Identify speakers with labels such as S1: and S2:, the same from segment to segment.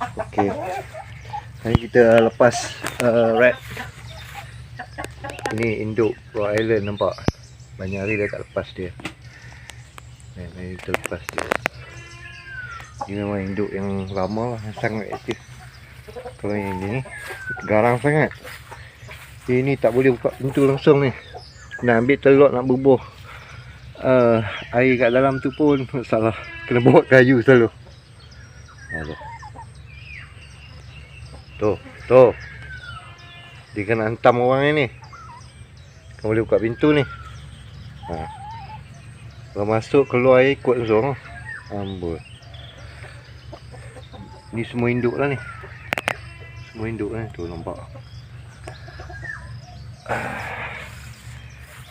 S1: Okey. Hari kita lepas rat. Ini induk Rhode Island, nampak. Banyak hari dah tak lepas dia. Hari kita lepas dia. Dia memang induk yang lama lah, yang sangat aktif. Kalau yang ini garang sangat. Ini tak boleh buka pintu langsung ni. Nak ambil telur, nak bubuh air kat dalam tu pun salah. Kena bawa kayu selalu. Tuh. Dia kena hantam orang ni. Kau boleh buka pintu ni. Kalau masuk, keluar air ikut langsung. Ambul. Ni semua induk lah ni. Semua induk lah. Tu nampak.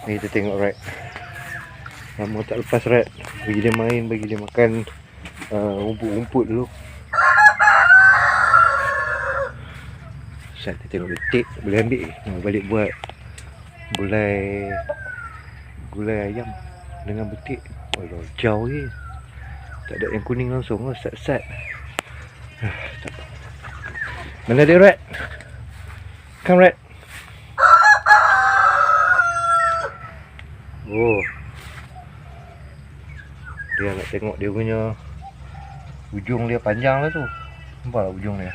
S1: Ni kita tengok rat. Lama tak lepas rat. Bagi dia main, bagi dia makan rumput-rumput dulu. Saya tengok betik, boleh ambil. Balik buat gulai ayam dengan betik. Oh, jauh je. Tak ada yang kuning langsung lah, sat-sat. Mana dia rat? Come rat. Oh. Dia nak tengok dia punya ujung dia panjang lah tu. Nampak lah ujung dia.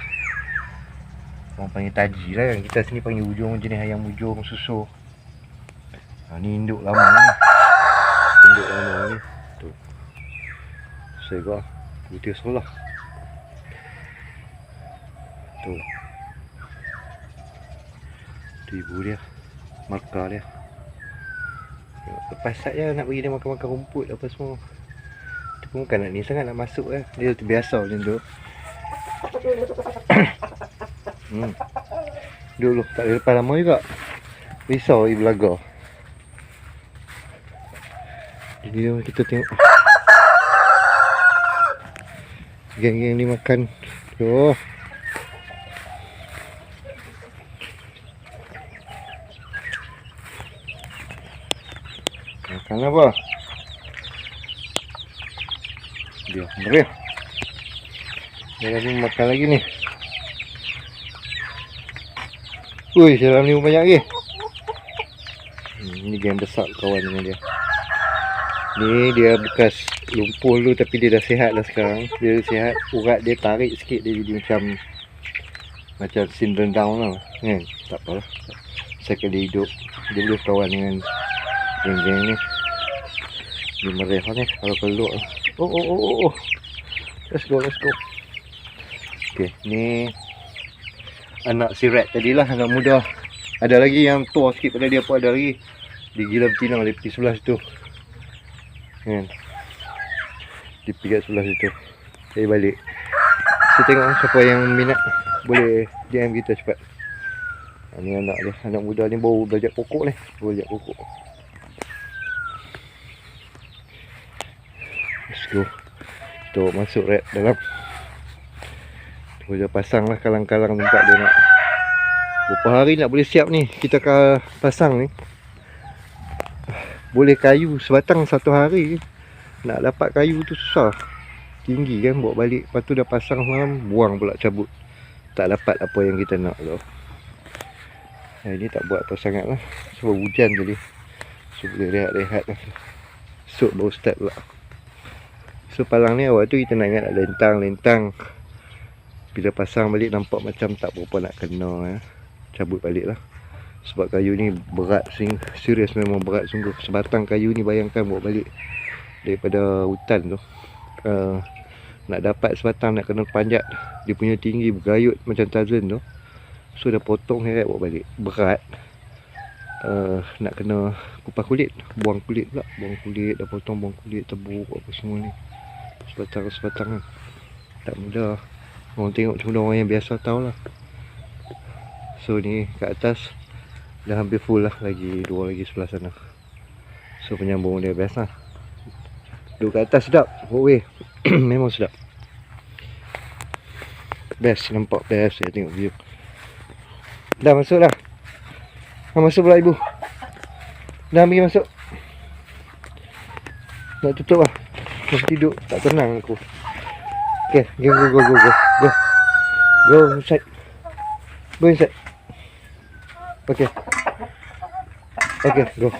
S1: Orang panggil taji lah, yang kita sini panggil ujung, jenis ayam ujung susu. Ni induk lama ni. Induk lama ni. Tu. Saya kau putih sebelah. Tu. Tu ibu dia. Markah dia. Lepas saja nak bagi dia makan-makan rumput apa semua. Dia pun bukan nak ni sangat nak masuk lah. Dia terbiasa macam tu. Dulu tak boleh lepas lama juga. Risau ibu laga. Jadi kita tengok geng-geng ni makan. Tuh. Makan apa? Dia meriah. Dia lagi makan lagi ni. Ui, dalam ni banyak lagi. Ni geng besar kawan dengan dia. Ni dia bekas lumpuh dulu tapi dia dah sihat lah sekarang. Dia sihat, urat dia tarik sikit, dia jadi macam syndrome down lah kan. Tak apalah. Sekali dia hidup, dia boleh kawan dengan geng-geng ni. Dia mereh ni kalau peluk. Oh. Let's go. Okay, ni anak si rat tadi lah, anak muda. Ada lagi yang tua sikit pada dia pun ada lagi. Dia gila betina, dia pergi sebelah situ kan. Dia pergi kat sebelah situ. Saya balik. Saya tengok siapa yang minat, boleh DM kita cepat. Ni anak dia, anak muda ni baru belajar pokok ni. Let's go. Kita masuk rat dalam. Kita pasang lah kalang-kalang tempat dia nak. Berapa hari nak boleh siap ni. Kita akan pasang ni. Boleh kayu sebatang satu hari. Nak dapat kayu tu susah. Tinggi kan, bawa balik. Lepas tu dah pasang malam, buang pula cabut. Tak dapat apa yang kita nak tu. Ini tak buat apa sangat lah. Sebab hujan tadi. So boleh rehat-rehat lah. Esok baru start pula. So palang ni awal tu kita nak ingat lentang. Bila pasang balik nampak macam tak berapa nak kena. Cabut balik lah. Sebab kayu ni berat, serius memang berat sungguh. Sebatang kayu ni bayangkan bawa balik daripada hutan tu. Nak dapat sebatang, nak kena panjat. Dia punya tinggi bergayut macam Tarzan tu. So dah potong heret bawa balik. Berat. Nak kena kupas kulit, buang kulit pula. Buang kulit, dah potong buang kulit, tebuk apa semua ni. Sebatang kan. Tak mudah. Orang tengok cuma orang yang biasa tahulah. So ni kat atas dah hampir full lah, lagi dua lagi sebelah sana. So penyambung dia best lah. Duduk kat atas sedap. Memang sedap. Best, nampak best. Saya tengok view. Dah masuk dah. Masuk pula ibu. Dah pergi masuk. Nak tutup lah. Masih tidur. Tak tenang aku. Okay, go. Go inside. Go inside. Okay. Okay, go.